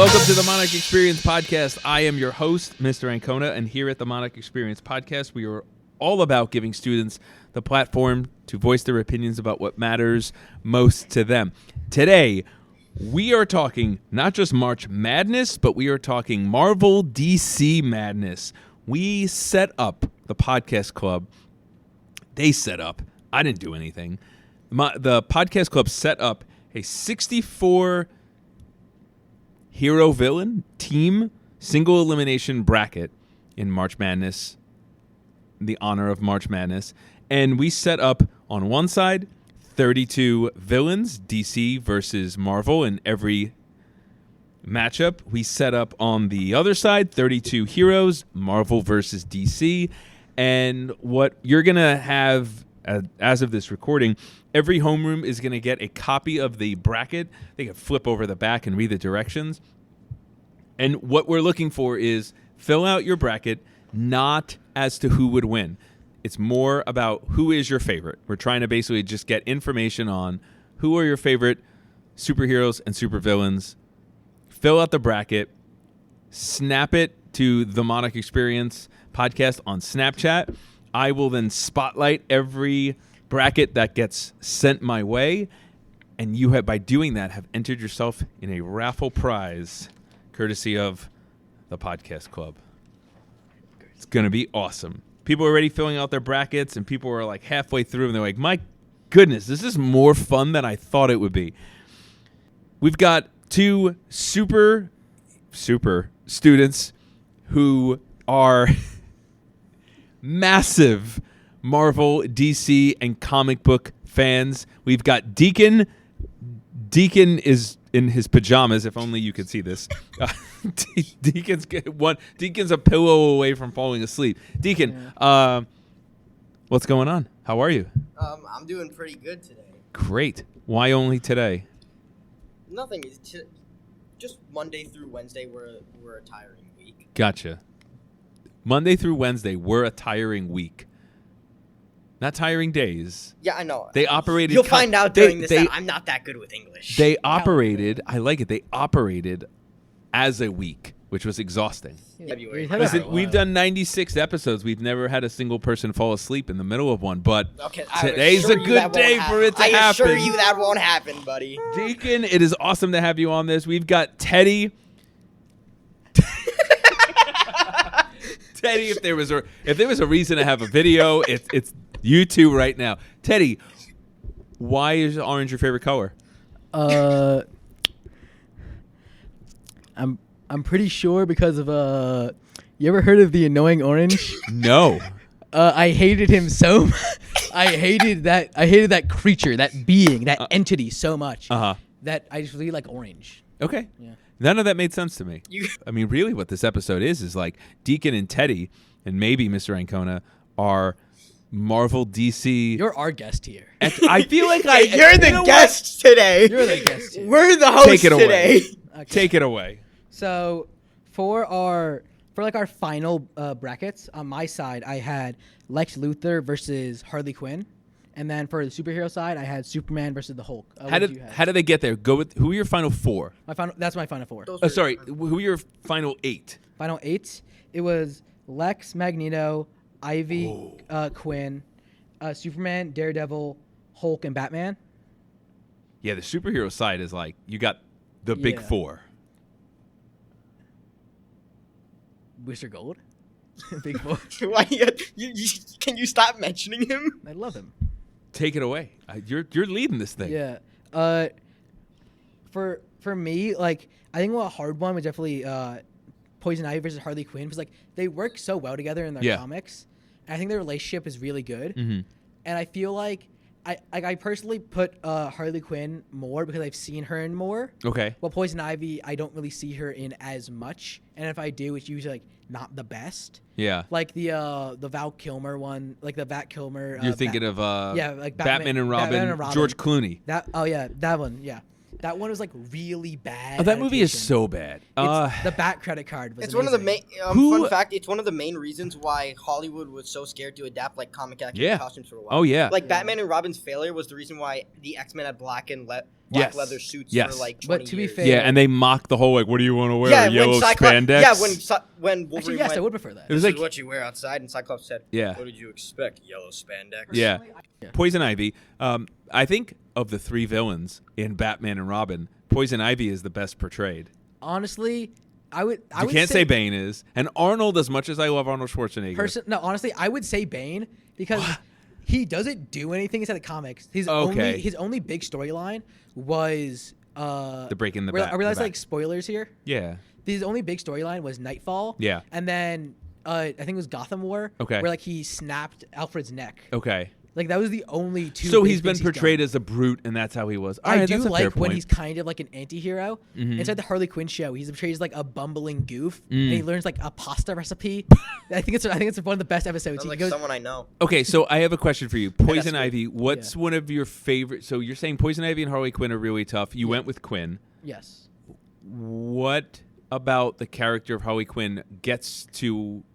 Welcome to the Monarch Experience Podcast. I am your host, Mr. Ancona, and here at the Monarch Experience Podcast, we are all about giving students the platform to voice their opinions about what matters most to them. Today, we are talking not just March Madness, but we are talking Marvel DC Madness. We set up the podcast club. They set up. I didn't do anything. The podcast club set up a 64 hero villain team single elimination bracket in March Madness, in the honor of March Madness. And we set up on one side 32 villains, DC versus Marvel in every matchup. We set up on the other side 32 heroes, Marvel versus DC. And what you're going to have as of this recording, every homeroom is going to get a copy of the bracket. They can flip over the back and read the directions. And what we're looking for is fill out your bracket, not as to who would win. It's more about who is your favorite. We're trying to basically just get information on who are your favorite superheroes and supervillains. Fill out the bracket, snap it to the Monarch Experience Podcast on Snapchat. I will then spotlight every bracket that gets sent my way, and you have, by doing that, have entered yourself in a raffle prize courtesy of the podcast club. It's going to be awesome. People are already filling out their brackets, and people are like halfway through, and they're like, my goodness, this is more fun than I thought it would be. We've got two super students who are massive Marvel, DC, and comic book fans. We've got Deakon. Deakon is in his pajamas, if only you could see this. Deakon's a pillow away from falling asleep. Deakon, what's going on? How are you? I'm doing pretty good today. Great. Why only today? Nothing. Just Monday through Wednesday, we're a tiring week. Gotcha. Monday through Wednesday, we're a tiring week. Not tiring days. Yeah, I know. They operated. You'll find out during this that I'm not that good with English. They operated. I like it. They operated as a week, which was exhausting. February. Listen, we've done 96 episodes. We've never had a single person fall asleep in the middle of one, but today's a good day for it to happen. I assure you that won't happen, buddy. Deakon, it is awesome to have you on this. We've got Teddy. Teddy, if there was a reason to have a video, it's you two right now. Teddy, why is orange your favorite color? I'm pretty sure because of you ever heard of the annoying orange? No. I hated him so much. I hated that creature, that being, that entity so much that I just really like orange. Okay. Yeah. None of that made sense to me. I mean, really what this episode is like Deakon and Teddy, and maybe Mr. Ancona, are Marvel, DC. You're our guest here. I feel like you're the guest today. You're the guest here. We're the host today. Okay. Take it away. So for our final brackets, on my side, I had Lex Luthor versus Harley Quinn. And then for the superhero side, I had Superman versus the Hulk. How did they get there? Go with who are your final four? That's my final four. Sorry, who are your final eight? Final eight. It was Lex, Magneto, Ivy, Quinn, Superman, Daredevil, Hulk, and Batman. Yeah, the superhero side is like you got the big four. Booster Gold, big four. Why? Can you stop mentioning him? I love him. Take it away. You're leading this thing. Yeah. For me, like I think a hard one was definitely Poison Ivy versus Harley Quinn because like they work so well together in their comics. And I think their relationship is really good. Mm-hmm. And I feel like I personally put Harley Quinn more because I've seen her in more. Okay. Well, Poison Ivy, I don't really see her in as much, and if I do, it's usually like not the best. Yeah. Like the Val Kilmer one, like the Vat Kilmer. You're thinking of like Batman and Robin, George Clooney. That one, yeah. That one was like really bad. Oh, that movie is so bad. The Bat credit card was It's amazing. one of the main fun fact, it's one of the main reasons why Hollywood was so scared to adapt like comic accurate costumes for a while. Oh yeah. Like Batman and Robin's failure was the reason why the X-Men had black and black leather suits for like 20 But to be years. fair- Yeah, and they mock the whole like, what do you want to wear? Yeah, Yellow spandex? Yeah, when Wolverine Actually, yes, went, I would prefer that. It was this like is what you wear outside, and Cyclops said, Yeah. what did you expect? Yellow spandex. Yeah. Yeah. Poison Ivy. I think of the three villains in Batman and Robin, Poison Ivy is the best portrayed. Honestly, I would Can't say Bane is. And Arnold, as much as I love Arnold Schwarzenegger. No, honestly, I would say Bane because he doesn't do anything inside the comics. His Okay. only big storyline was the breaking the I back. realize the back. like spoilers here. Yeah. His only big storyline was Nightfall. Yeah. And then I think it was Gotham War. Okay. Where like he snapped Alfred's neck. Okay. Like that was the only two. So big he's been things portrayed done. as a brute, and that's how he was. All I right, do that's a fair like when point. he's kind of like an anti-hero. Inside the Harley Quinn show, he's portrayed as like a bumbling goof, and he learns like a pasta recipe. I think it's one of the best episodes. Sounds He like goes, someone I know. Okay, so I have a question for you. Poison good. Ivy, what's one of your favorite? So you're saying Poison Ivy and Harley Quinn are really tough. You went with Quinn. yes. What about the character of Harley Quinn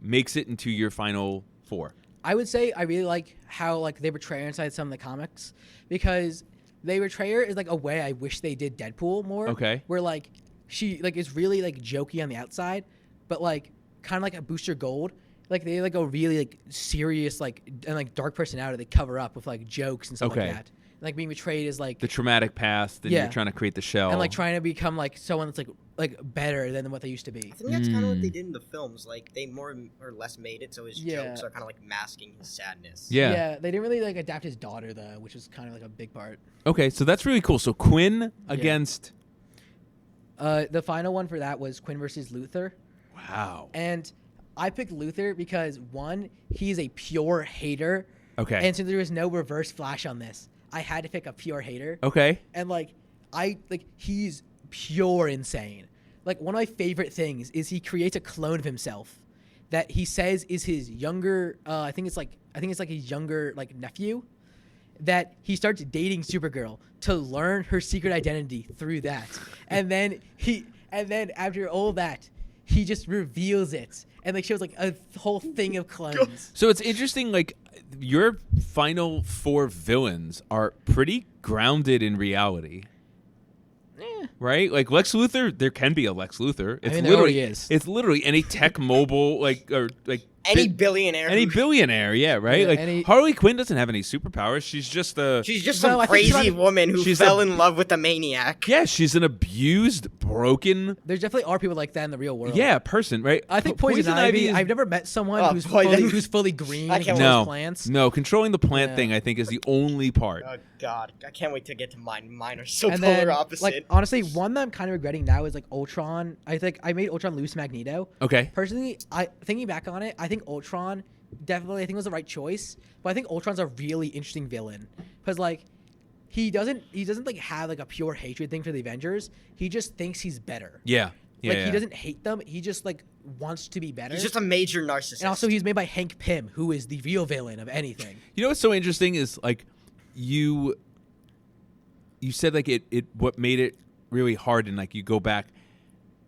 makes it into your final four? I would say I really like how like they portray her inside some of the comics because they portray her is like a way I wish they did Deadpool more. Okay. Where like she like is really like jokey on the outside, but like kind of like a Booster Gold. Like they like a really like serious like and like dark personality they cover up with like jokes and stuff Okay. like that. Like being betrayed as like The traumatic past, and Yeah. you're trying to create the shell. and like trying to become like someone that's like better than what they used to be. I think that's kind of what they did in the films. Like, they more or less made it so his Yeah. jokes are kind of like masking his sadness. Yeah. They didn't really like adapt his daughter though, which was kind of like a big part. Okay, so that's really cool. So Quinn against. The final one for that was Quinn versus Luthor. Wow. And I picked Luthor because one, he's a pure hater. Okay. And since there was no reverse Flash on this, I had to pick a pure hater. Okay. And he's pure insane. Like one of my favorite things is he creates a clone of himself that he says is his younger I think it's like his younger like nephew, that he starts dating Supergirl to learn her secret identity through that. and then after all that, he just reveals it and like shows like a whole thing of clones. So it's interesting, like, your final four villains are pretty grounded in reality. Right? Like Lex Luthor, there can be a Lex Luthor. It's mean, there literally already is. It's literally any tech mobile Any billionaire. any billionaire, yeah, right? Yeah, like any- Harley Quinn doesn't have any superpowers. She's just She's just No, some I think she's crazy not- woman who she's fell a- in love with a maniac. yeah, she's an abused, broken, There definitely are people like that in the real world. person, right? I think Poison Ivy. is- I've never met someone Oh, who's Poison- fully green I and can't controls no, plants. no, controlling the plant Yeah. thing, I think, is the only part. Oh God, I can't wait to get to mine. Mine are so And polar then, opposite. like honestly, one that I'm kind of regretting now is like Ultron. I think I made Ultron lose Magneto. Okay. Personally, thinking back on it, I think Ultron definitely was the right choice. But I think Ultron's a really interesting villain because like he doesn't like have like a pure hatred thing for the Avengers. He just thinks he's better. Yeah. Yeah. Like yeah. he doesn't hate them. He just like wants to be better. He's just a major narcissist. and also he's made by Hank Pym, who is the real villain of anything. You know what's so interesting is like you said like it what made it really hard, and like you go back,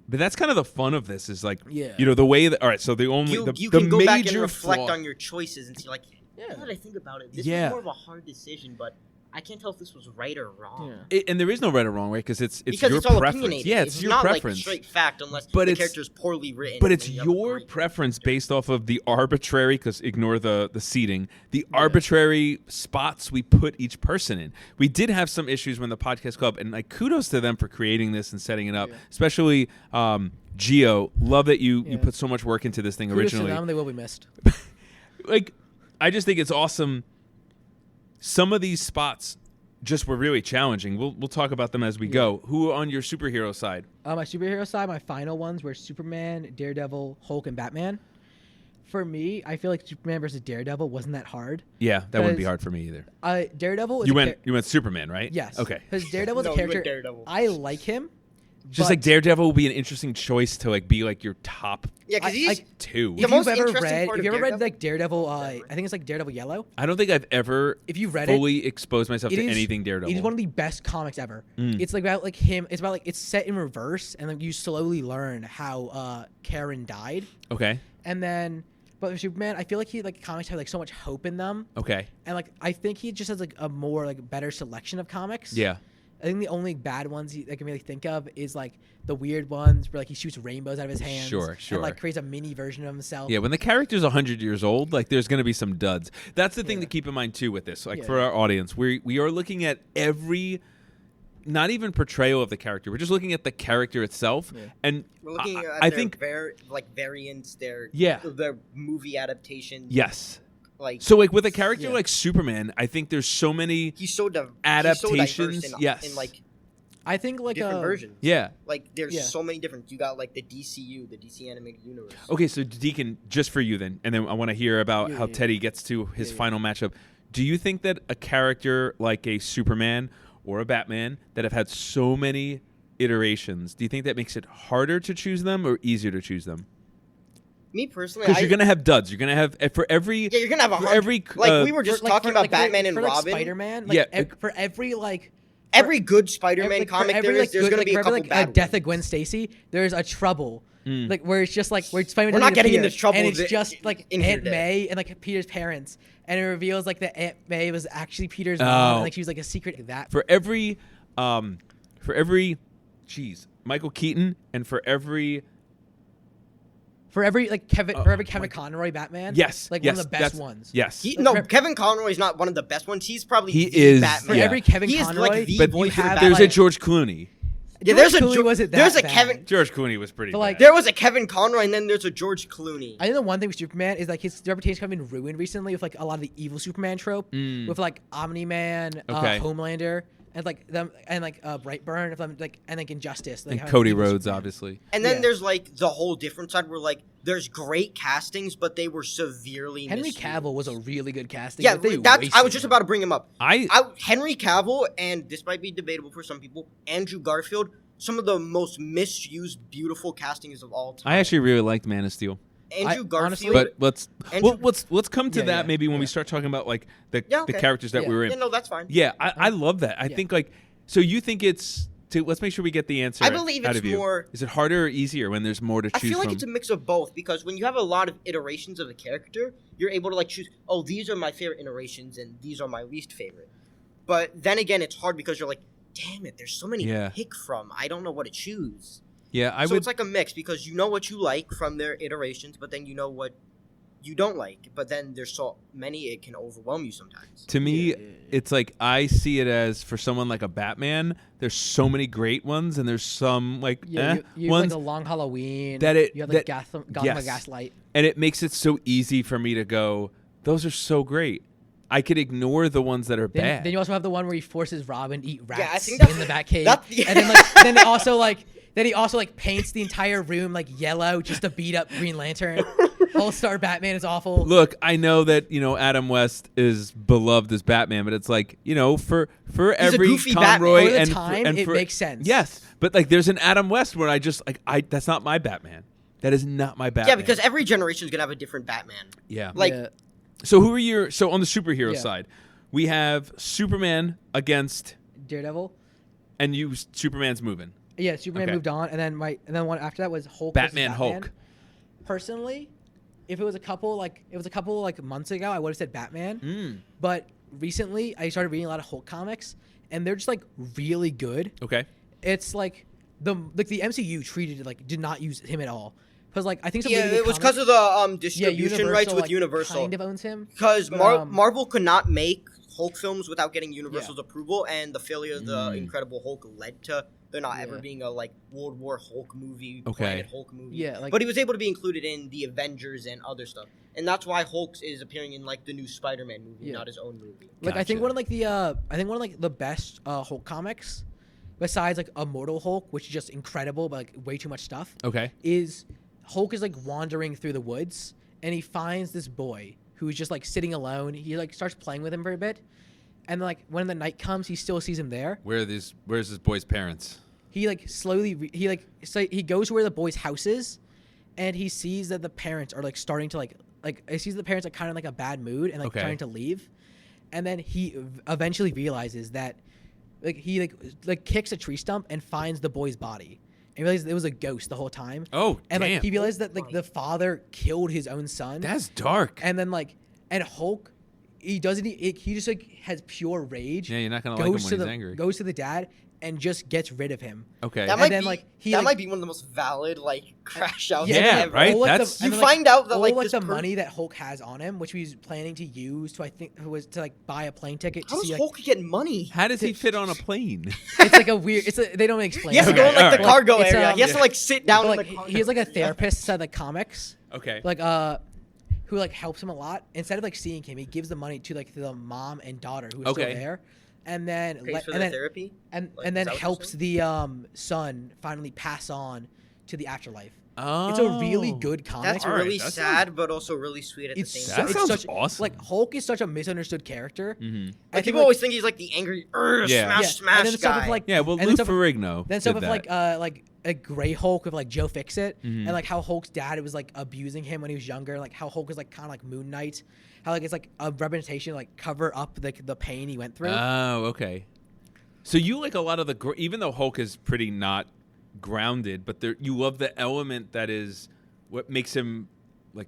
but that's kind of the fun of this is like Yeah. you know the way that all right, so the only you the can go back and major reflect flaw- on your choices and see like, now that I think about it, this Yeah. was more of a hard decision, but I can't tell if this was right or wrong. and there is no right or wrong, right? Because it's Because your it's all preference. opinionated. Yeah, it's your not preference. like straight fact unless But the it's- character's poorly written. But and it's then you have a your great preference based off of the arbitrary, because ignore the seating, the arbitrary spots we put each person in. We did have some issues when the podcast club, and like kudos to them for creating this and setting it up, especially Gio. Love that you put so much work into this thing Kudos to originally. them, they will be missed. Like, I just think it's awesome. Some of these spots just were really challenging. We'll talk about them as we go. Who on your superhero side? My superhero side, my final ones were Superman, Daredevil, Hulk, and Batman. For me, I feel like Superman versus Daredevil wasn't that hard. Yeah, that wouldn't be 'Cause hard for me either. Daredevil is You went Superman, right? yes. Okay. Because Daredevil's No, a you went character. Daredevil. I like him. Just but like Daredevil will be an interesting choice to like be like your top Yeah, because I- he's two. The If most you've ever interesting read, part if you of ever read Daredevil- like Daredevil, I think it's like Daredevil Yellow. I don't think I've ever If you've read fully exposed myself it to is- anything Daredevil. It is one of the best comics ever. It's like about like him. It's about like it's set in reverse, and then you slowly learn how Karen died, Okay. and then. But with Superman, I feel like comics have like so much hope in them, Okay. and like I think he just has like a more like better selection of comics. Yeah. I think the only bad ones I can really think of is like the weird ones where like he shoots rainbows out of his hands. Sure. And like creates a mini version of himself. Yeah, when the character's 100 years old, like there's going to be some duds. That's the thing to keep in mind too with this. Like for our audience, we are looking at every, not even portrayal of the character. We're just looking at the character itself, and we're looking at I their think variants, their movie adaptations. Yes. Like so, like with a character like Superman, I think there's so many adaptations. He's so yes. in like I think like different versions. Yeah. Like there's so many different. You got like the DCU, the DC animated universe. Okay, so Deakon, just for you then, and then I want to hear about how Teddy gets to his final matchup. Do you think that a character like a Superman or a Batman that have had so many iterations, do you think that makes it harder to choose them or easier to choose them? Me personally, because you're gonna have duds. You're gonna have for every you're gonna have every like we were just talking about Batman and Robin, Spider-Man. Like, for every like every good Spider-Man comic, there's gonna be a couple bad ones. Death of Gwen Stacy. There's a Trouble. Like where it's just like where Spider-Man. We're not getting into Trouble, and it's just like Aunt May and like Peter's parents, and it reveals like that Aunt May was actually Peter's mom, and like she was like a secret that for every Michael Keaton, and for every like Kevin Conroy Batman. Yes, like one of the best ones. Yes. Kevin Conroy is not one of the best ones. He's probably Batman. For every Kevin Conroy, like but there's a George Clooney. Yeah, there's a Kevin. George Clooney was pretty. Like, bad. There was a Kevin Conroy, and then there's a George Clooney. I think the one thing with Superman is like his reputation kind of been ruined recently with like a lot of the evil Superman trope, with like Omni-Man, Homelander, and like them, and like Brightburn, and like Injustice, like and Cody Rhodes, obviously. And then there's like the whole different side where like there's great castings, but they were severely Henry Cavill was a really good casting. Yeah, I was just about to bring him up. Henry Cavill, and this might be debatable for some people, Andrew Garfield, some of the most misused, beautiful castings of all time. I actually really liked Man of Steel. Andrew Garfield, but let's come to that maybe when we start talking about like the characters that we were in. Yeah, no, that's fine. Yeah, I love that. I think like so you think it's let's make sure we get the answer. I believe it's more. Is it harder or easier when there's more to choose from? I feel like it's a mix of both because when you have a lot of iterations of a character, you're able to like choose. Oh, these are my favorite iterations and these are my least favorite. But then again, it's hard because you're like, damn it, there's so many to pick from. I don't know what to choose. Yeah, So it's like a mix because you know what you like from their iterations, but then you know what you don't like. But then there's so many, it can overwhelm you sometimes. To me, it's like I see it as for someone like a Batman, there's so many great ones, and there's some like you ones. Like a Long Halloween. You have like Gotham Gaslight. And it makes it so easy for me to go, those are so great. I could ignore the ones that are bad. Then you also have the one where he forces Robin to eat rats I think in the Batcave. And then he also paints the entire room like yellow just to beat up Green Lantern. All-Star Batman is awful. Look, I know that Adam West is beloved as Batman, but it's like for every Conroy and it makes sense. Yes, but like there's an Adam West where I just that's not my Batman. That is not my Batman. Yeah, because every generation is gonna have a different Batman. Yeah, So who are so on the superhero side, we have Superman against Daredevil, and Superman's moving. Yeah, Superman moved on, and then one after that was Hulk. Batman. Hulk. Personally, if it was a couple months ago, I would have said Batman. But recently, I started reading a lot of Hulk comics, and they're just like really good. Okay. It's like the MCU did not use him at all. Because I think it was because of the distribution rights with Universal. Kind of owns him. Because Marvel could not make Hulk films without getting Universal's approval, and the failure of the Incredible Hulk led to there not ever being a World War Hulk movie, Planet Hulk movie. Yeah, but he was able to be included in the Avengers and other stuff, and that's why Hulk is appearing in the new Spider-Man movie, not his own movie. I think one of the best Hulk comics, besides Immortal Hulk, which is just incredible but way too much stuff. Okay. Is Hulk is wandering through the woods and he finds this boy who's just sitting alone. He starts playing with him for a bit, and when the night comes, he still sees him there. Where's this boy's parents? He he goes to where the boy's house is, and he sees that the parents are starting to he sees the parents kind of in a bad mood and trying to leave, and then he eventually realizes that he kicks a tree stump and finds the boy's body. And realized it was a ghost the whole time. Oh, and damn. He realized that the father killed his own son. That's dark. And then and Hulk he doesn't. He just like has pure rage. Yeah, you're not gonna like him when he's angry. Goes to the dad and just gets rid of him. Okay. That might be one of the most valid crash outs ever. Right. That's you find out that the money that Hulk has on him, which he's planning to use to buy a plane ticket. How does Hulk get money? How does he fit on a plane? It's like a weird. They don't explain. He has to go in the cargo area. He has to sit down. But, he has a therapist inside the comics. Okay. Who helps him a lot. Instead of seeing him, he gives the money to the mom and daughter who are still there. And then therapy, and then helps the son finally pass on to the afterlife. Oh, it's a really good comic. That's really sad, but also really sweet at the same time. That sounds awesome. Hulk is such a misunderstood character. Mm-hmm. People always think he's the angry smash and then guy. Lou Ferrigno. Then stuff with a gray Hulk with Joe Fixit, and how Hulk's dad was abusing him when he was younger, how Hulk was kind of like Moon Knight. How it's a representation cover up the pain he went through. Oh, okay. So you like a lot of even though Hulk is pretty not grounded, but you love the element that is what makes him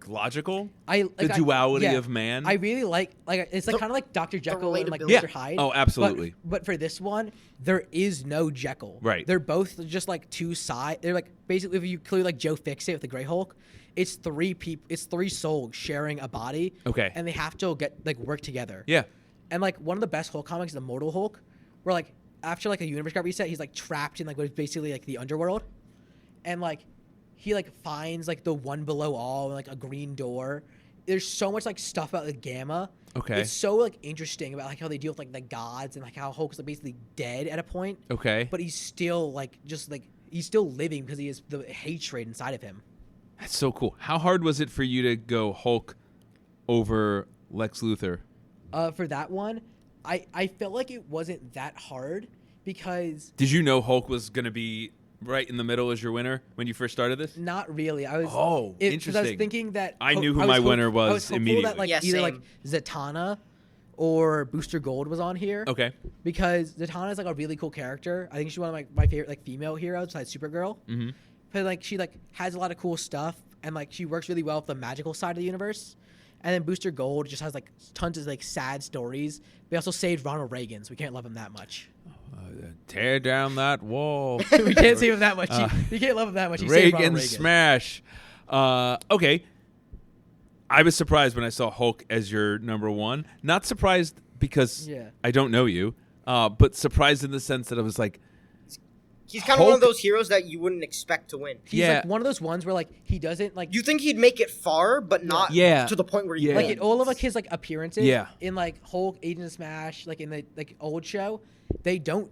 logical. The duality of man. I really like it's kind of like Dr. Jekyll and Mr. Hyde. Oh, absolutely. But for this one, there is no Jekyll. Right. They're both just two sides. They're basically if you include Joe Fixit with the Gray Hulk. It's three people. It's three souls sharing a body. Okay. And they have to get work together. Yeah. And one of the best Hulk comics is the Mortal Hulk, where after a universe got reset, he's trapped in what is basically the underworld, and he finds the one below all and a green door. There's so much stuff about the Gamma. Okay. It's so interesting about how they deal with the gods and how Hulk's basically dead at a point. Okay. But he's still he's still living because he has the hatred inside of him. That's so cool. How hard was it for you to go Hulk over Lex Luthor? For that one, I felt like it wasn't that hard because... Did you know Hulk was going to be right in the middle as your winner when you first started this? Not really. I was... Oh, interesting. I was thinking that... I knew who my winner was immediately. I was hopeful that either Zatanna or Booster Gold was on here. Okay. Because Zatanna is a really cool character. I think she's one of my favorite female heroes besides Supergirl. Mm-hmm. But she has a lot of cool stuff and she works really well with the magical side of the universe. And then Booster Gold just has tons of sad stories. We also saved Ronald Reagan, so we can't love him that much. Tear down that wall. We can't save him that much. You can't love him that much. He saved Ronald Reagan. Smash. Okay. I was surprised when I saw Hulk as your number one. Not surprised because I don't know you, but surprised in the sense that I was he's kind of one of those heroes that you wouldn't expect to win. He's one of those ones where he doesn't You think he'd make it far, but not to the point where he in all of his appearances. Yeah. In Hulk, Agent of Smash, in the old show, they don't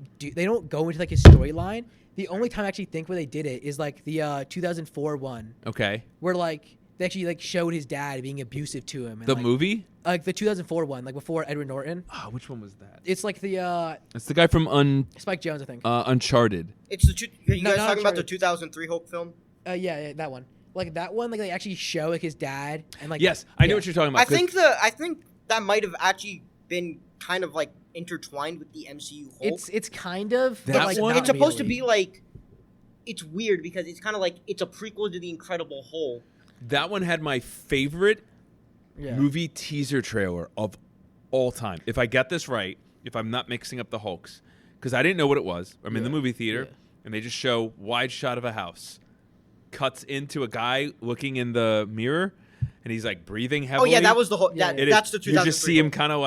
go into his storyline. The only time I actually think where they did it is the 2004 one. Okay. Where they actually showed his dad being abusive to him. And, the movie? The 2004 one, before Edward Norton. Oh, which one was that? It's It's the guy from Spike Jonze, I think. Uncharted. It's are you guys talking about the 2003 Hulk film? Yeah, that one. That one, they actually show his dad and Yes, I know what you're talking about. I think that might have actually been kind of intertwined with the MCU Hulk. It's kind of that one. It's supposed to be it's weird because it's kind of it's a prequel to the Incredible Hulk. That one had my favorite movie teaser trailer of all time. If I get this right, if I'm not mixing up the Hulks, because I didn't know what it was. I'm in the movie theater, and they just show wide shot of a house. Cuts into a guy looking in the mirror, and he's breathing heavily. Oh yeah, that was the whole. That's the 2003. You just see him kind of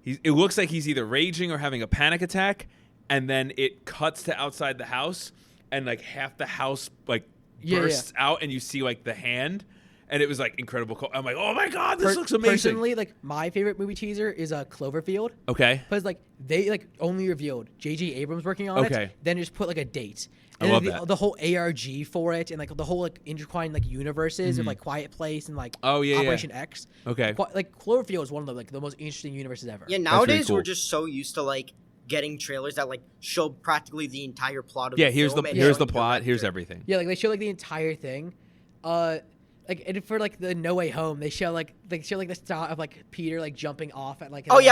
it looks like he's either raging or having a panic attack, and then it cuts to outside the house, and half the house bursts out, and you see the hand. And it was incredible. I'm oh my god, this looks amazing. Personally, my favorite movie teaser is Cloverfield. Okay. Because they only revealed J.J. Abrams working on it. Then just put a date. And I love that. The whole ARG for it, and the whole intertwined universes of Quiet Place and Operation X. Okay. Cloverfield is one of the most interesting universes ever. Yeah. Nowadays really cool. We're just so used to getting trailers that show practically the entire plot of the film. Here's the plot. Here's everything. Yeah. They show the entire thing. And for the No Way Home, they show the shot of Peter jumping off at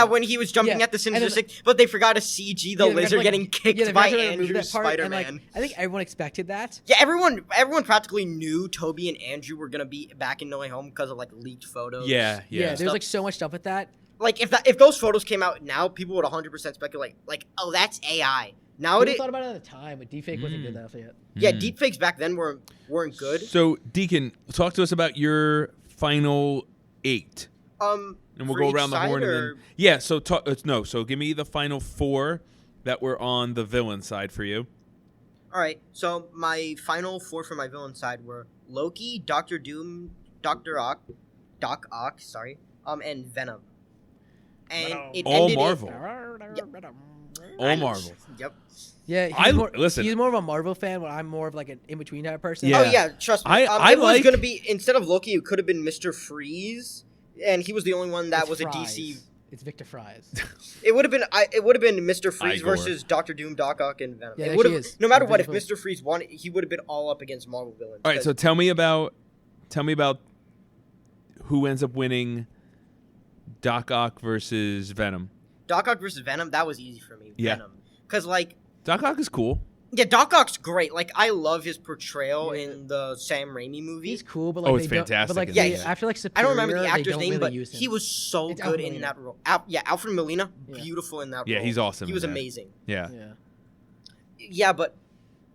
when he was jumping at the Sinister Six, but they forgot to CG the lizard getting kicked by Andrew's Spider-Man. I think everyone expected that. Yeah, everyone practically knew Toby and Andrew were gonna be back in No Way Home because of leaked photos. Yeah. There's so much stuff with that. like if those photos came out now, people would 100% speculate like, oh, that's AI. Nowadays, People thought about it at the time, but deepfake wasn't good enough yet. Yeah, deepfakes back then weren't good. So, Deakon, talk to us about your final 8. And we'll go around the horn. And then, yeah, so so give me the final 4 that were on the villain side for you. All right, so my final 4 for my villain side were Loki, Doctor Doom, Doc Ock, and Venom. And it all ended Marvel. All Marvel. Yep. Yeah, he's more of a Marvel fan, but I'm more of like an in-between type person. Yeah. Oh yeah, trust me. It was gonna be, instead of Loki, it could have been Mr. Freeze, and he was the only one that was Fries. a DC. It's Victor Fries. It would have been Mr. Freeze Igor. versus Doctor Doom, Doc Ock, and Venom. Yeah, It would have, is. no matter what, if Mr. Freeze won, he would have been all up against Marvel villains. All right, so tell me about who ends up winning Doc Ock versus Venom. Doc Ock versus Venom, that was easy for me. Yeah. Venom, because like Doc Ock is cool. Yeah, Doc Ock's great. Like, I love his portrayal in the Sam Raimi movie. He's cool, but like it's fantastic. But like, Yeah, after like I Superior, don't remember the actor's don't name, really but use him. he was so It's good Alfred in Molina. that role. Alfred Molina, beautiful in that role. Yeah, he's awesome He in was that. amazing. Yeah. Yeah, but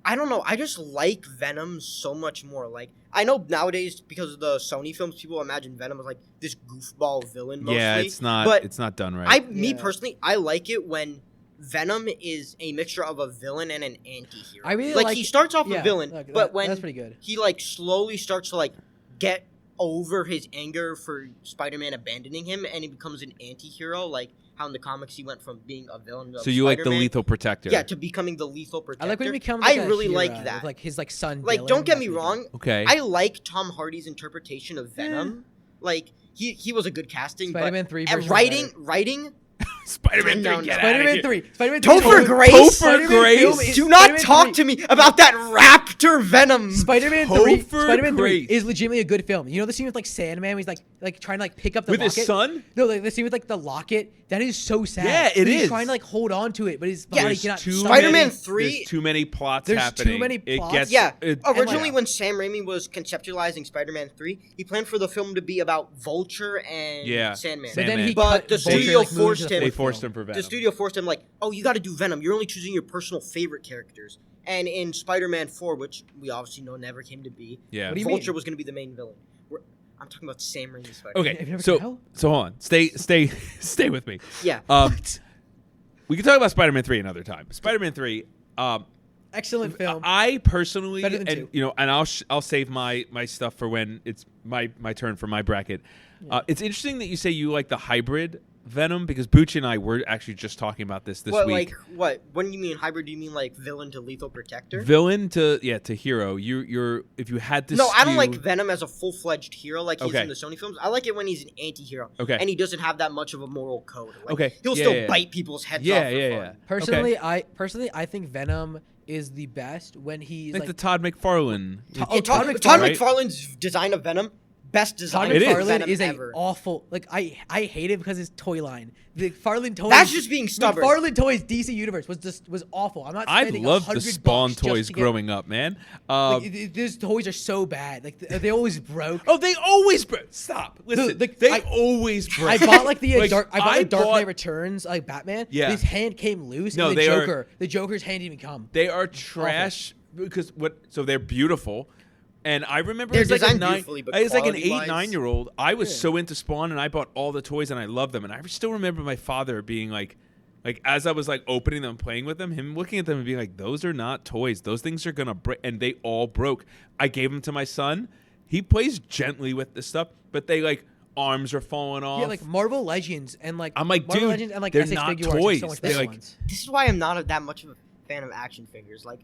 I don't know. I just like Venom so much more. Like, I know nowadays, because of the Sony films, people imagine Venom as like this goofball villain mostly. Yeah, it's not. But it's not done right. Me personally, I like it when Venom is a mixture of a villain and an anti-hero. I really like he starts off a villain, look, but when that's pretty good. he like slowly starts to like get over his anger for Spider-Man abandoning him, and he becomes an anti-hero, like how in the comics he went from being a villain. So you like the lethal protector? Yeah, to becoming the lethal protector. I like when he becomes. Like I really like that. With, like his like son. Like, Dylan, don't get me that's wrong. Okay. I like Tom Hardy's interpretation of Venom. Like he was a good casting. Spider-Man but 3 at version writing. Spider-Man 3. No, Get Spider-Man outta 3. Spider-Man 3. Topher Grace. Topher Grace. Do not talk to me about that Raptor Venom. Spider-Man 3. Topher Spider-Man 3 Grace. is legitimately a good film. You know the scene with like Sandman, where he's like trying to like pick up the With locket his son? No, like the scene with like the locket. That is so sad. Yeah, it he's is. trying to like hold on to it, but his Yeah, body there's cannot. Spider-Man 3. There's too many plots There's happening. too many It plots. gets, Yeah, it- originally yeah. when Sam Raimi was conceptualizing Spider-Man 3, he planned for the film to be about Vulture and Sandman. But then he But cut the Vulture, studio like, moved forced to the him. They fourth forced film. him for Venom. The studio forced him, like, oh, you got to do Venom. You're only choosing your personal favorite characters. And in Spider-Man 4, which we obviously know never came to be, Yeah. What do you Vulture mean? was going to be the main villain. I'm talking about Sam Raimi's Spider-Man. Have Okay, you ever so tried? hold on. Stay with me. Yeah. We can talk about Spider-Man 3 another time. Spider-Man 3. Excellent film. I personally, Better than and 2. you know, and I'll save my stuff for when it's my turn for my bracket. It's interesting that you say you like the hybrid Venom, because Booch and I were actually just talking about this week. Like what? When you mean hybrid, do you mean like villain to lethal protector? Villain to hero. You're if you had to. No, I don't skew- like Venom as a full-fledged hero like he's Okay. in the Sony films. I like it when he's an anti-hero. Okay. And he doesn't have that much of a moral code. Like, Okay. He'll Yeah, still yeah. bite people's heads Yeah, off for yeah, fun. yeah. Personally, I think Venom is the best when he's like like the Todd McFarlane. Todd Todd McFarlane- McFarlane's design of Venom, best design Todd of It is. McFarlane Venom is ever. a awful. Like I hate it because his toy line. The McFarlane toys. That's just being stubborn. McFarlane toys DC Universe was awful. I'm not. I spending loved the $100 Spawn just toys to get- growing up, man. These toys are so bad. Like they always broke. Oh, they always broke. Stop. Listen, they always broke. I bought like the Like, Dark Knight bought- Returns, like Batman. Yeah. His hand came loose. No, and they are- the Joker's hand didn't even come. They are trash because what? So they're beautiful, and I remember They're as like a designed 9, beautifully, but as like an quality-wise- 8-9-year-old, I was so into Spawn, and I bought all the toys, and I loved them, and I still remember my father being like as I was like opening them, playing with them, him looking at them and being like, "Those are not toys. Those things are gonna break," and they all broke. I gave them to my son. He plays gently with this stuff, but they like arms are falling off. Yeah, like Marvel Legends and like I'm like, Marvel dude, Legends and like they're SH not Figure Arts are toys. so much They're better like- ones. This is why I'm not that much of a fan of action figures. Like,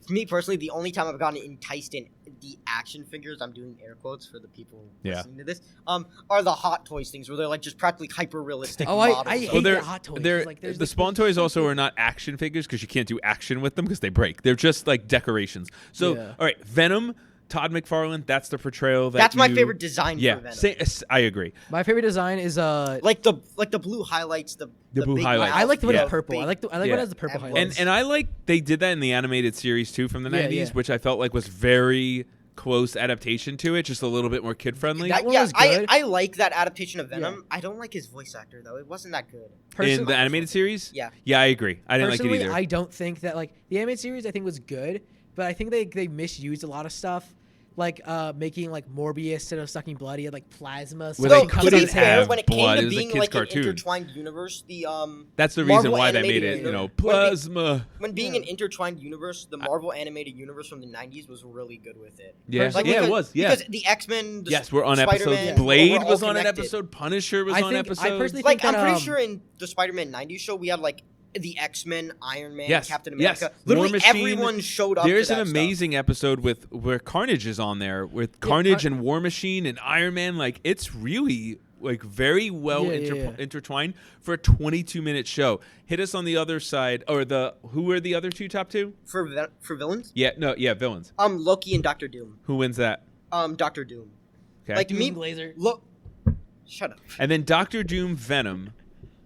for me personally, the only time I've gotten enticed in the action figures, I'm doing air quotes for the people listening to this, are the Hot Toys things where they're like just practically hyper realistic Oh, models. I of- hate they're, the Hot Toys. They're, Like, there's the Spawn toys also are not action figures because you can't do action with them because they break. They're just like decorations. So, Yeah. all right, Venom, Todd McFarlane, that's the portrayal that That's my you- favorite design Yeah, for Venom. I agree. My favorite design is Like the blue highlights, the blue big highlights. I like the one Yeah. that's purple. I like Yeah. when it has the purple And highlights. And I like they did that in the animated series too from the Yeah, 90s, yeah. which I felt like was very close adaptation to it, just a little bit more kid friendly. That one was good. I like that adaptation of Venom. I don't like his voice actor though. It wasn't that good. In the animated series? Yeah. Yeah, I agree. I didn't like it either. I don't think that like the animated series I think was good, but I think they misused a lot of stuff. Like making like Morbius instead of sucking blood, he had like plasma. Well, So they to couldn't be fair, have when it blood. came It to was a being kid's like cartoon. an intertwined universe, the That's the reason Marvel why they made animated it, universe. plasma. When being an intertwined universe, the Marvel animated universe from the 90s was really good with it. Yeah, Like, it was. Yeah, because the X-Men, we're on Spider-Man, episodes. Blade we're all was on an connected. episode. Punisher was on episodes. I personally Like think I'm that, pretty sure in the Spider-Man 90s show we had like the X-Men, Iron Man, Yes, Captain yes. America. War Literally Machine. everyone showed up. There's to an that amazing episode where Carnage is on there, with Carnage and War Machine and Iron Man. Like, it's really like very well intertwined for a 22-minute show. Hit us on the other side, or who are the other top two for villains? Villains. Loki and Doctor Doom. Who wins that? Doctor Doom. Okay. Like Doom Glazer. Look, shut up. And then Doctor Doom, Venom.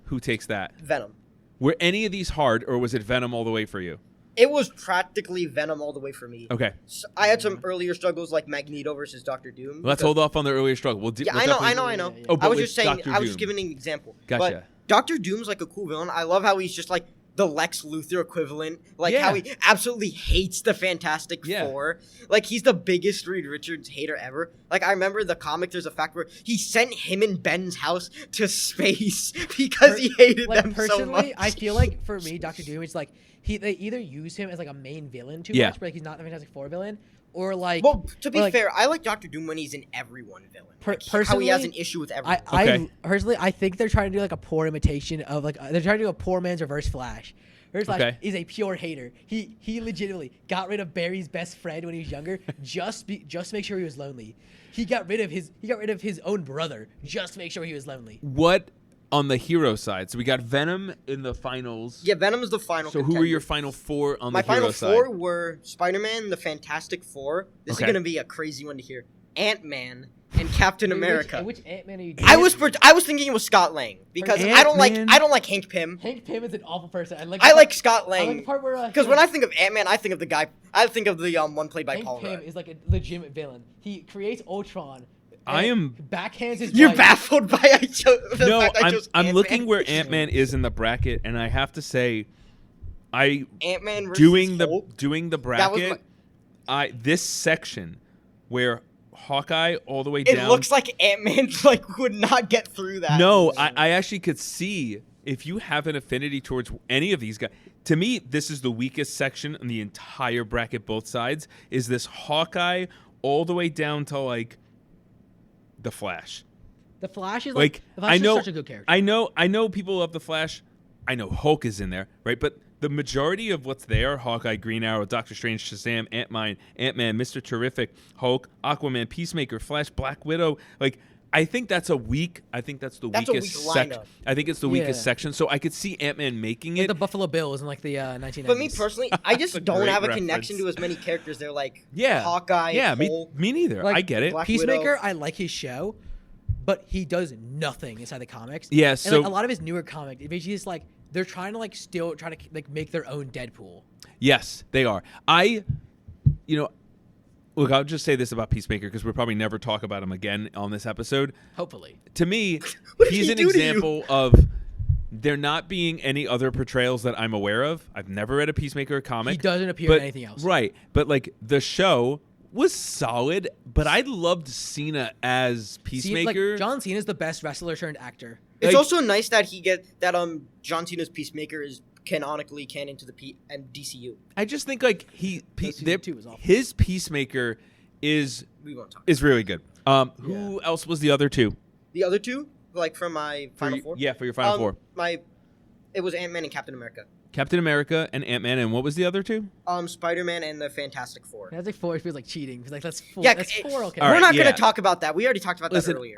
Who takes that? Venom. Were any of these hard, or was it Venom all the way for you? It was practically Venom all the way for me. Okay. So I had some earlier struggles like Magneto versus Doctor Doom. Let's hold off on the earlier struggle. I know. Oh, I but was just saying. Dr. I was Doom. just giving an example. Gotcha. But Doctor Doom's like a cool villain. I love how he's just like the Lex Luthor equivalent. Like how he absolutely hates the Fantastic Four. Like he's the biggest Reed Richards hater ever. Like I remember the comic. There's a fact where he sent him and Ben's house to space because he hated them so much. Personally, I feel like for me, Doctor Doom is like they either use him as like a main villain too much, but like he's not the Fantastic Four villain, or like. Well, to be fair, I like Doctor Doom when he's an everyone villain. Like, how he has an issue with everyone. I think they're trying to do like a poor imitation of like they're trying to do a poor man's Reverse Flash. Reverse Flash is a pure hater. He legitimately got rid of Barry's best friend when he was younger, just to make sure he was lonely. He got rid of his own brother just to make sure he was lonely. What on the hero side? So we got Venom in the finals. Yeah, Venom is the final. So who were your final four on the hero side? My final four were Spider-Man, the Fantastic Four. This is gonna be a crazy one to hear. Ant-Man and Captain America. Which Ant-Man are you doing? I was thinking it was Scott Lang because I don't like Hank Pym. Hank Pym is an awful person. I like Scott Lang because when I think of Ant-Man, I think of the one played by Paul Rudd. Hank Pym is like a legitimate villain. He creates Ultron. Backhands his. You're baffled by I chose. No, I'm looking where Ant-Man is in the bracket, and I have to say, Ant-Man versus doing the bracket. This section where Hawkeye all the way down. It looks like Ant-Man would not get through that. No, I actually could see if you have an affinity towards any of these guys. To me, this is the weakest section in the entire bracket. Both sides is this Hawkeye all the way down to like the Flash. The Flash is like the Flash is such a good character. I know people love the Flash. I know Hulk is in there, right? But the majority of what's there, Hawkeye, Green Arrow, Doctor Strange, Shazam, Ant-Man, Mr. Terrific, Hulk, Aquaman, Peacemaker, Flash, Black Widow, I think that's weakest section. I think it's the weakest section. So I could see Ant-Man making it. The Buffalo Bills in the 1990s. But me personally, I just don't have a connection to as many characters. They're like Hawkeye, Hulk. Me neither. I get it. Black Peacemaker, Widow. I like his show, but he does nothing inside the comics. Yeah, and so a lot of his newer comics, it's just they're trying to still try to make their own Deadpool. Yes, they are. Look, I'll just say this about Peacemaker because we'll probably never talk about him again on this episode. Hopefully. To me, he's an example of there not being any other portrayals that I'm aware of. I've never read a Peacemaker comic. He doesn't appear in anything else. Right. But the show was solid, but I loved Cena as Peacemaker. John Cena's the best wrestler turned actor. It's also nice that John Cena's Peacemaker is canonically canon to the DCU. I just think his Peacemaker is really good. Who else was the other two? The other two, from my final four. Yeah, for your final four. It was Ant-Man and Captain America. Captain America and Ant-Man, and what was the other two? Spider-Man and the Fantastic Four. Fantastic Four feels like cheating. That's four. Yeah, that's four. Okay, we're not going to talk about that. We already talked about that earlier.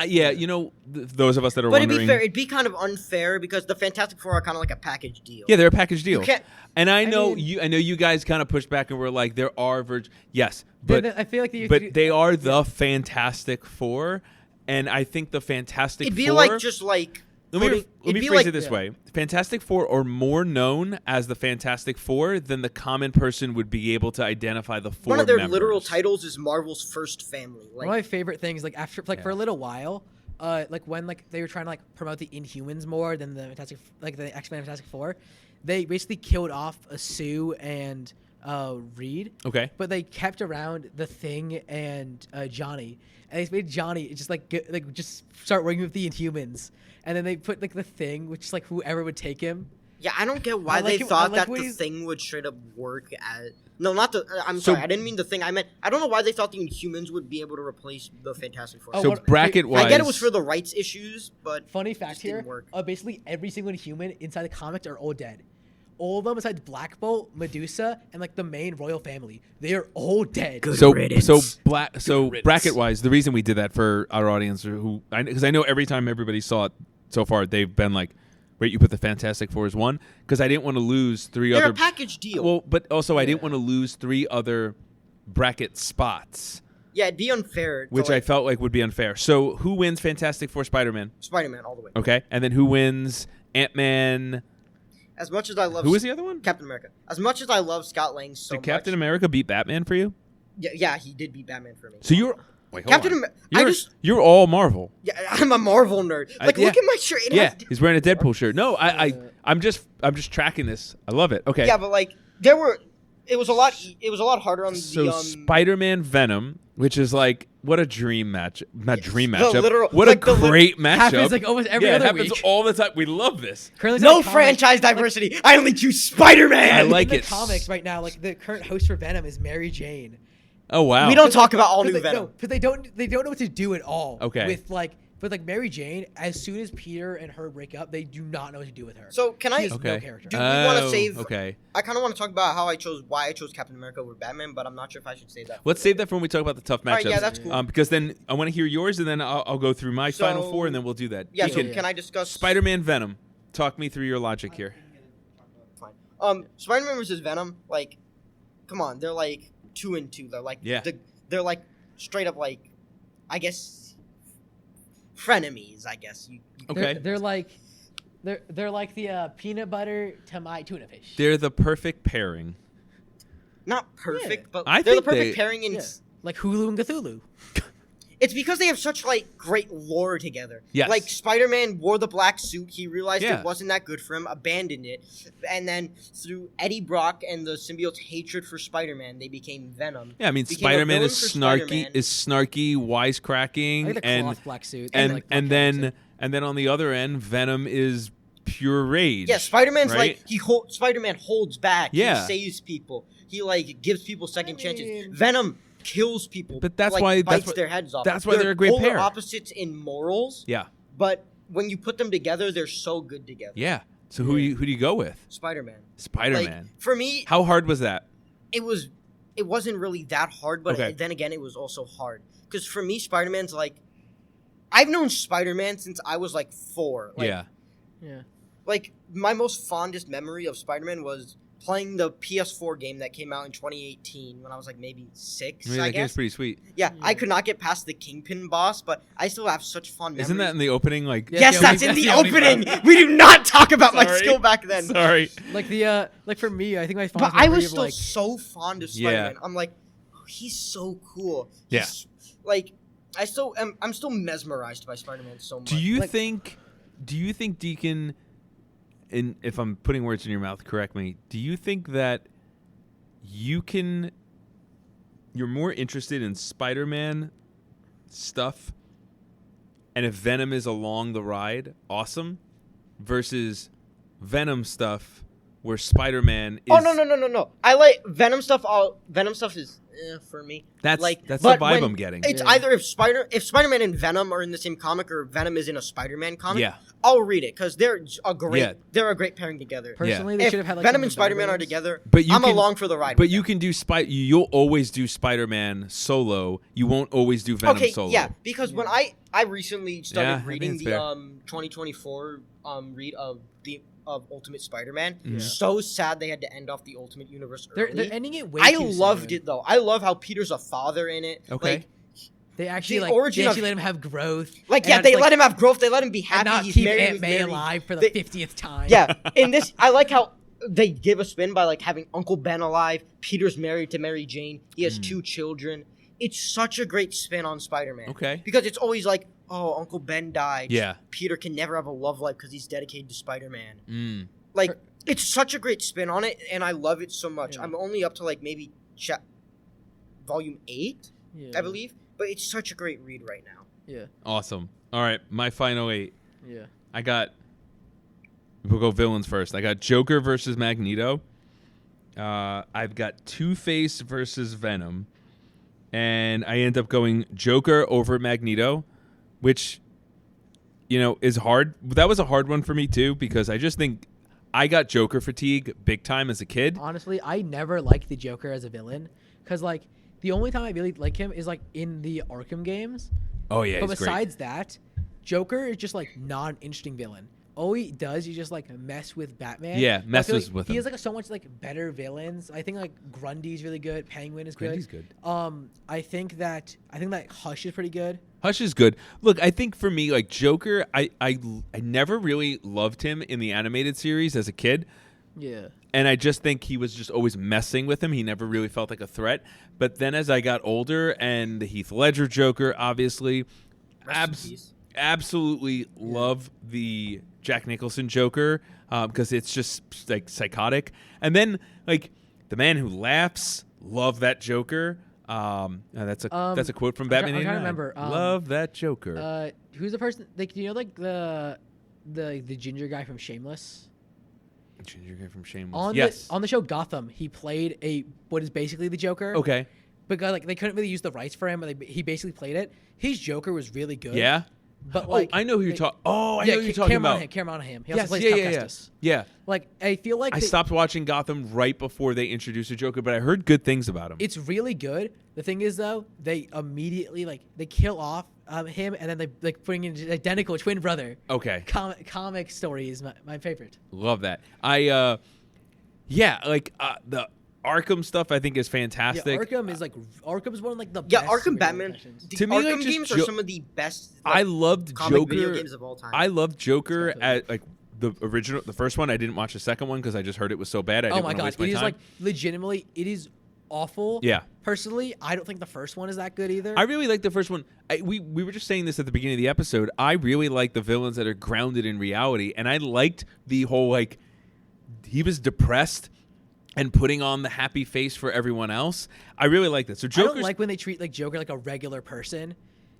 Those of us that are wondering. But it'd be fair. It'd be kind of unfair because the Fantastic Four are kind of like a package deal. Yeah, they're a package deal. And I know you guys kind of pushed back and were like, there are yes, but I feel like they are the Fantastic Four, and I think the Fantastic Four. It'd be let me phrase it this way. Fantastic Four are more known as the Fantastic Four than the common person would be able to identify the four One of their members. literal titles is Marvel's First Family. One of my favorite things, like after for a little while, like when they were trying to promote the Inhumans more than the the X-Men Fantastic Four, they basically killed off Sue and Reed. Okay. But they kept around the Thing and Johnny, and they made Johnny just just start working with the Inhumans, and then they put the Thing, which is whoever would take him. Yeah, I don't get why they thought that the Thing would straight up work as... No, not the... I'm sorry, I didn't mean the Thing. I meant... I don't know why they thought the Inhumans would be able to replace the Fantastic Four. So bracket-wise... I get it was for the rights issues, but... Funny fact here, basically every single Inhuman inside the comics are all dead. All of them besides Black Bolt, Medusa, and the main royal family. They are all dead. So bracket-wise, the reason we did that for our audience, because I know every time everybody saw it so far, they've been like, wait, you put the Fantastic Four as one? Because I didn't want to lose three other... They're a package deal. Well, but also I didn't want to lose three other bracket spots. Yeah, it'd be unfair. Which I felt like would be unfair. So who wins Fantastic Four Spider-Man? Spider-Man all the way. Okay. And then who wins Ant-Man... As much as I love... Who was the other one? Captain America. As much as I love Scott Lang so much... Did Captain America beat Batman for you? Yeah, he did beat Batman for me. So you're... Wait, hold Captain on. America... You're all Marvel. Yeah, I'm a Marvel nerd. Look at my shirt. He's wearing a Deadpool shirt. No, I'm just tracking this. I love it. Okay. Yeah, but it was a lot harder on the... Spider-Man Venom, which is what a dream match. Not dream matchup. Literal, what a great matchup. Happens almost every other week. It happens all the time. We love this. Currently, no franchise diversity. I only choose Spider-Man. I like in it. The comics right now, the current host for Venom is Mary Jane. Oh wow. We don't talk about all new Venom. Because they don't know what to do at all. Okay. With Mary Jane, as soon as Peter and her break up, they do not know what to do with her. So can I? No character. Do we want to save? Okay. I kind of want to talk about why I chose Captain America over Batman, but I'm not sure if I should say that. Let's save that for when we talk about the tough matchups. All right, yeah, that's cool. Because then I want to hear yours, and then I'll go through my final four, and then we'll do that. Yeah. Can I discuss Spider-Man Venom? Talk me through your logic here. Fine. Spider-Man versus Venom. Come on, they're 2 and 2. They're straight up I guess. Frenemies, I guess. Okay. They're like the peanut butter to my tuna fish. They're the perfect pairing. Not perfect, but they're the perfect pairing in like Hulu and Cthulhu. It's because they have such great lore together. Yes. Spider-Man wore the black suit. He realized Yeah. it wasn't that good for him, abandoned it, and then through Eddie Brock and the symbiote's hatred for Spider-Man, they became Venom. Yeah, I mean, Became a Spider-Man villain is for snarky, wisecracking, I like the and cloth black suit. and then on the other end, Venom is pure rage. Yeah, Spider-Man's right? Spider-Man holds back. Yeah. He saves people. He gives people second chances. Venom kills people. But that's bites their heads off. That's why they're a great polar pair. opposites in morals. Yeah. But when you put them together, they're so good together. Yeah. So who do you go with? Spider-Man. Spider-Man. For me, how hard was that? It wasn't really that hard, but Okay. then again, it was also hard because for me, Spider-Man's I've known Spider-Man since I was 4. Yeah. My most fondest memory of Spider-Man was playing the PS4 game that came out in 2018 when I was maybe 6. I mean, that guess. game's pretty sweet. Yeah, I could not get past the Kingpin boss, but I still have such fun memories. Isn't that in the opening? Yes, that's in the opening. We do not talk about my skill back then. Sorry. For me, I think my fondest memory I was still so fond of Spider-Man. I'm he's so cool. Yeah. I'm still mesmerized by Spider-Man so much. Do you think Deakon, and if I'm putting words in your mouth, correct me, do you think that you're more interested in Spider-Man stuff, and if Venom is along the ride, awesome, versus Venom stuff where Spider-Man is... Oh, no. I like Venom stuff. Venom stuff is for me. That's the vibe I'm getting. It's either if Spider-Man and Venom are in the same comic or Venom is in a Spider-Man comic, yeah. I'll read it because they're a great pairing together. Personally, they should have had Venom and Spider-Man are together, I'm along for the ride. But you can do you'll always do Spider-Man solo. You won't always do Venom solo. Yeah, because when I recently started reading the 2024 read of Ultimate Spider-Man. So sad they had to end off the Ultimate Universe early. They're ending it way I too loved soon. it though. I love how Peter's a father in it. Okay. They actually The like origin they actually of- let him have growth. Like, and yeah, it's, they like, let him have growth. They let him be and happy. not He's keep married. Aunt He's May married. alive for the They- 50th time. Yeah, in this, I like how they give a spin by like having Uncle Ben alive. Peter's married to Mary Jane. He has 2 children. It's such a great spin on Spider-Man. Okay. Because it's always like, oh, Uncle Ben died. Yeah. Peter can never have a love life because he's dedicated to Spider-Man. Mm. Like, it's such a great spin on it, and I love it so much. Yeah. I'm only up to like maybe volume 8, Yeah. I believe. But it's such a great read right now. Yeah. Awesome. All right, my final 8. Yeah. We'll go villains first. I got Joker versus Magneto. I've got Two-Face versus Venom. And I end up going Joker over Magneto, which, is hard. That was a hard one for me, too, because I just think I got Joker fatigue big time as a kid. Honestly, I never liked the Joker as a villain because, like, the only time I really like him is, like, in the Arkham games. Oh, yeah, But he's besides that, Joker is just, like, not an interesting villain. All he does is just, like, mess with Batman. Yeah, I feel messes like with he him. has, like, so much, like, better villains. I think, like, Grundy's really good. Penguin is Grundy's good. good. I think that Hush is pretty good. Hush is good. Look, I think for me, like, Joker, I never really loved him in the animated series as a kid. Yeah. And I just think he was just always messing with him. He never really felt like a threat. But then as I got older, and the Heath Ledger Joker, obviously, absolutely love the Jack Nicholson Joker because it's just like psychotic. And then like The Man Who Laughs, love that Joker. That's a quote from Batman. I'm trying to 89. remember. Love that Joker. Who's the person? Like, do you know like the ginger guy from Shameless? Ginger guy from Shameless. On the show Gotham, he played what is basically the Joker. Okay. Because like they couldn't really use the rights for him, but he basically played it. His Joker was really good. Yeah. But like, I know who you're talking. Oh, I know who you're talking about. Cameron Monaghan. He Yes, also plays yeah, Count yeah. Kestis. Yeah. Like I feel like I stopped watching Gotham right before they introduced a Joker, but I heard good things about him. It's really good. The thing is though, they immediately they kill off him, and then they like bring in an identical twin brother. Okay. Comic story is my favorite. Love that. The Arkham stuff I think is fantastic. Yeah, Arkham's one of like the Yeah, best Arkham superhero Batman. protections. The To me, Arkham like, just games are some of the best. I loved comic video Joker. games of all time. I loved Joker Especially. at like the first one. I didn't watch the second one because I just heard it was so bad. I Oh didn't my want to god, waste my it is time. like legitimately, it is awful. Yeah. Personally, I don't think the first one is that good either. I really like the first one. We were just saying this at the beginning of the episode. I really like the villains that are grounded in reality, and I liked the whole like he was depressed and putting on the happy face for everyone else. I really like that. So I Joker's don't like when they treat like Joker like a regular person,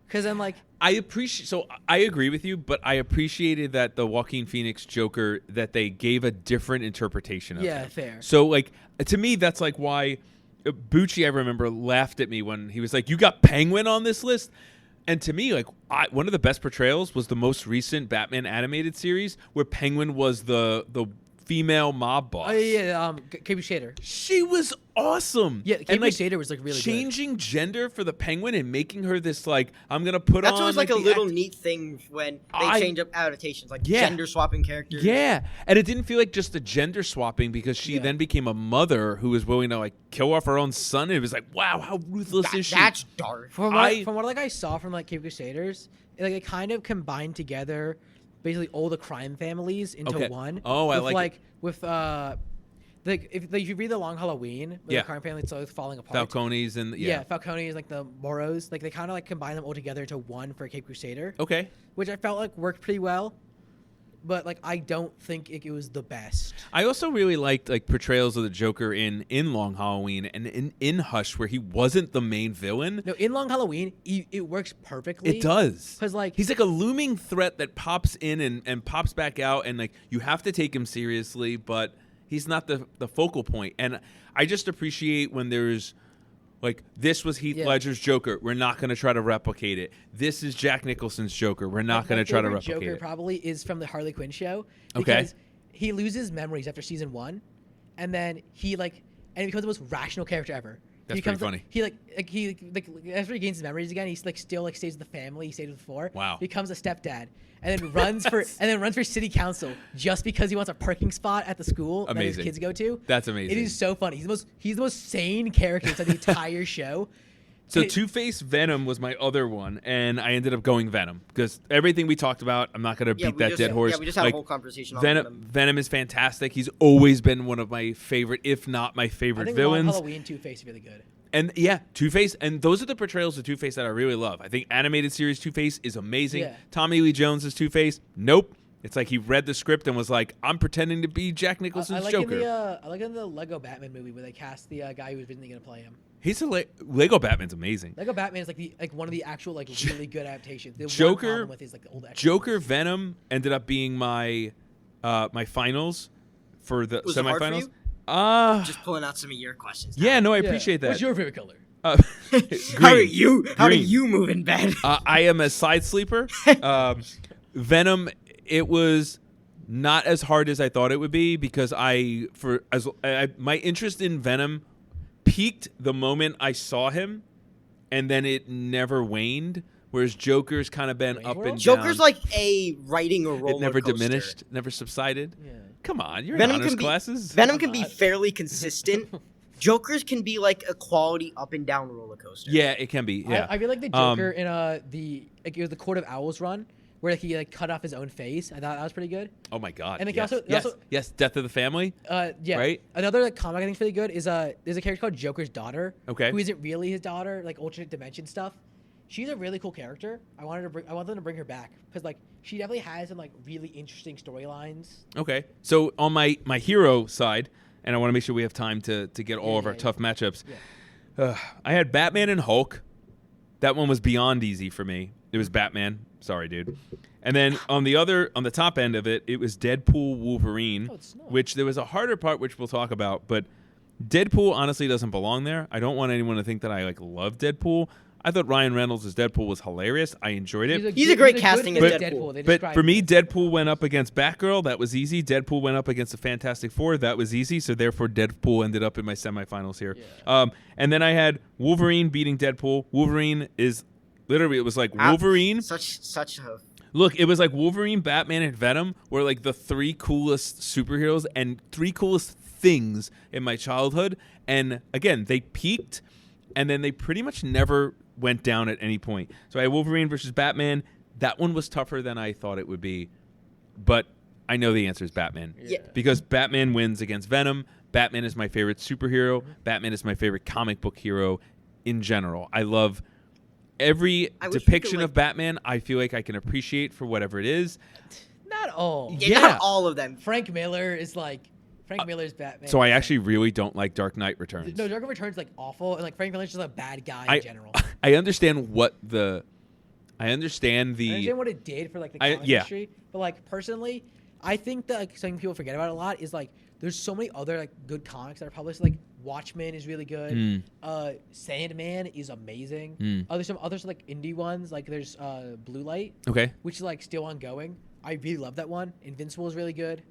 because then like I agree with you, but I appreciated that the Joaquin Phoenix Joker that they gave a different interpretation of him. fair. So like to me that's like why Bucci I remember laughed at me when he was like, "You got Penguin on this list?" And to me like one of the best portrayals was the most recent Batman animated series where Penguin was the female mob boss. Oh yeah, Katie Shader. She was awesome. Yeah, Katie Shader was like really changing gender for the Penguin and making her this like I'm gonna put That's on. always like a the little neat thing when they change up adaptations, like gender swapping characters. Yeah, and it didn't feel like just a gender swapping because she then became a mother who was willing to like kill off her own son. It was like, wow, how ruthless is she? That's dark. From what like I saw from like Cape Crusaders, it kind of combined together basically all the crime families into one. Oh, I like it. With if you read the Long Halloween, the crime family is falling apart. Falcones and Falcones, like the Moros, like they kind of like combine them all together into one for Cape Crusader. Okay. Which I felt like worked pretty well, but like I don't think it was the best. I also really liked like portrayals of the Joker in Long Halloween and in Hush where he wasn't the main villain. No, in Long Halloween, it works perfectly. It does. Because like he's like a looming threat that pops in and pops back out, and like you have to take him seriously, but he's not the focal point. And I just appreciate when there's like, this was Heath Ledger's Joker. We're not going to try to replicate it. This is Jack Nicholson's Joker. We're not going to try to replicate Joker it. probably is from the Harley Quinn show because he loses memories after season 1, and then he becomes the most rational character ever. That's pretty funny. After he gains his memories again, he's still stays with the family he stayed with before. Wow. Becomes a stepdad, and then runs for city council just because he wants a parking spot at the school that his kids go to. That's amazing. It is so funny. He's the most sane character inside the entire show. So Two-Face Venom was my other one, and I ended up going Venom because everything we talked about, I'm not going to beat that dead horse. Yeah, we just had a whole conversation on Venom. Venom is fantastic. He's always been one of my favorite, if not my favorite villains. I think Halloween Two-Face is really good. And yeah, Two-Face, and those are the portrayals of Two-Face that I really love. I think animated series Two-Face is amazing. Yeah. Tommy Lee Jones as Two-Face, nope. It's like he read the script and was like, I'm pretending to be Jack Nicholson's Joker. I like in the Lego Batman movie where they cast the guy who was originally going to play him. He's Lego Batman's amazing. Lego Batman is like one of the actual really good adaptations. The Joker, with his, the old Joker Venom ended up being my my finals for the semifinals. Just pulling out some of your questions. Yeah, no, I appreciate that. What's your favorite color? How do you move in bed? I am a side sleeper. Venom, it was not as hard as I thought it would be because my interest in Venom peaked the moment I saw him, and then it never waned. Whereas Joker's kind of been up and down. Joker's like riding a roller coaster. It never diminished, never subsided. Yeah. Come on, you're Venom in honors classes. Venom can be fairly consistent. Joker's can be like a quality up and down roller coaster. Yeah, it can be. Yeah, I feel like the Joker in it was the Court of Owls run where he cut off his own face. I thought that was pretty good. Oh my god! And yes, Death of the Family. Yeah. Right. Another comic I think is really good is there's a character called Joker's daughter. Okay. Who isn't really his daughter, like alternate dimension stuff. She's a really cool character. I want them to bring her back because she definitely has some really interesting storylines. Okay. So on my hero side, and I want to make sure we have time to get all of our tough matchups. Yeah. I had Batman and Hulk. That one was beyond easy for me. It was Batman. Sorry, dude. And then on the top end of it, it was Deadpool Wolverine, which there was a harder part, which we'll talk about. But Deadpool honestly doesn't belong there. I don't want anyone to think that I love Deadpool. I thought Ryan Reynolds as Deadpool was hilarious. I enjoyed it. He's a great casting as Deadpool. But for me, Deadpool went up against Batgirl. That was easy. Deadpool went up against the Fantastic Four. That was easy. So therefore, Deadpool ended up in my semifinals here. Yeah. And then I had Wolverine beating Deadpool. Wolverine is literally, it was like Wolverine. Such a... Look, it was like Wolverine, Batman, and Venom were the three coolest superheroes and three coolest things in my childhood. And again, they peaked, and then they pretty much never went down at any point. So I had Wolverine versus Batman. That one was tougher than I thought it would be, but I know the answer is Batman. Yeah. Because Batman wins against Venom. Batman is my favorite superhero. Batman is my favorite comic book hero in general. I love every depiction of Batman. I feel like I can appreciate for whatever it is. Not all. Yeah, not all of them. Frank Miller is Frank Miller's Batman. So I actually really don't like Dark Knight Returns. No, Dark Knight Returns is awful, and Frank Miller's just a bad guy in general. I understand I understand what it did for the comic industry, but personally, I think that something people forget about a lot is there's so many other good comics that are published. Watchmen is really good. Sandman is amazing. There's some others indie ones. There's Blue Light. Okay. Which is still ongoing. I really love that one. Invincible is really good.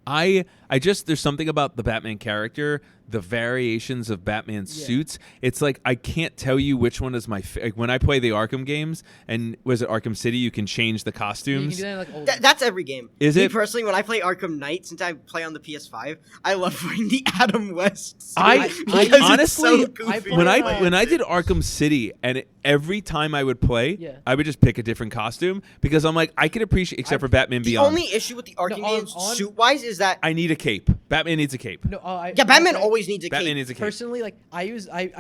I just, there's something about the Batman character, the variations of Batman's suits. It's I can't tell you which one is my when I play the Arkham games, and was it Arkham City, you can change the costumes. Yeah, you can do that that's every game. Is Me it? Personally, when I play Arkham Knight, since I play on the PS5, I love playing the Adam West suit. I honestly, so when I did Arkham City, and every time I would play, I would just pick a different costume because I'm I could appreciate, except for Batman Beyond. The only issue with the Arkham games, suit-wise, is that I need a cape. Batman needs a cape. No, Batman always needs a cape. Batman needs a cape. Personally, I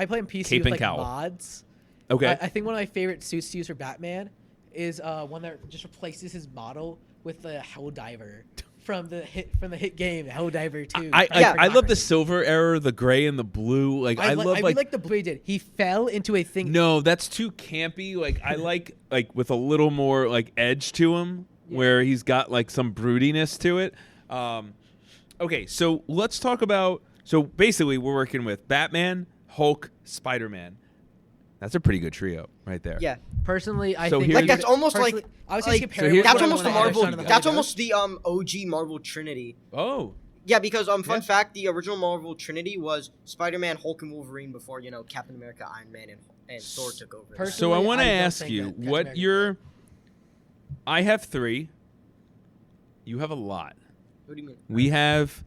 play on PC Cape with and cowl. mods. Okay. I think one of my favorite suits to use for Batman is one that just replaces his model with the Helldiver from the hit game Helldiver 2. I love the silver era, the gray and the blue. I love like the blue he did. He fell into a thing. No, that's too campy. I like with a little more edge to him, where he's got some broodiness to it. Okay, so let's talk about. So basically, we're working with Batman, Hulk, Spider-Man. That's a pretty good trio right there. Yeah. Personally, I So think here's- that's almost I was like comparing. that's what I almost the wanna Marvel. ask you That's guys. almost the OG Marvel Trinity. Oh. Yeah, because fun fact, the original Marvel Trinity was Spider-Man, Hulk, and Wolverine before Captain America, Iron Man, and Thor took over. Personally, So I want to I don't ask think you that Captain what America- your. I have 3. You have a lot. What do you mean? We have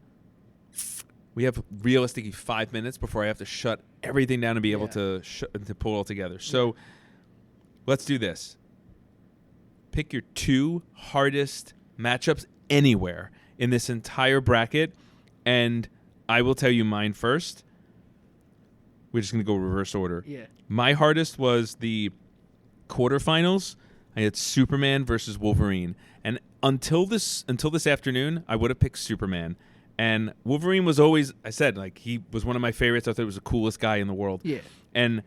we have realistically 5 minutes before I have to shut everything down and be able to pull it all together. So let's do this. Pick your 2 hardest matchups anywhere in this entire bracket, and I will tell you mine first. We're just going to go reverse order. Yeah. My hardest was the quarterfinals. I had Superman versus Wolverine. And until this afternoon, I would have picked Superman. And Wolverine was always, I said, like, he was one of my favorites. I thought he was the coolest guy in the world. Yeah. And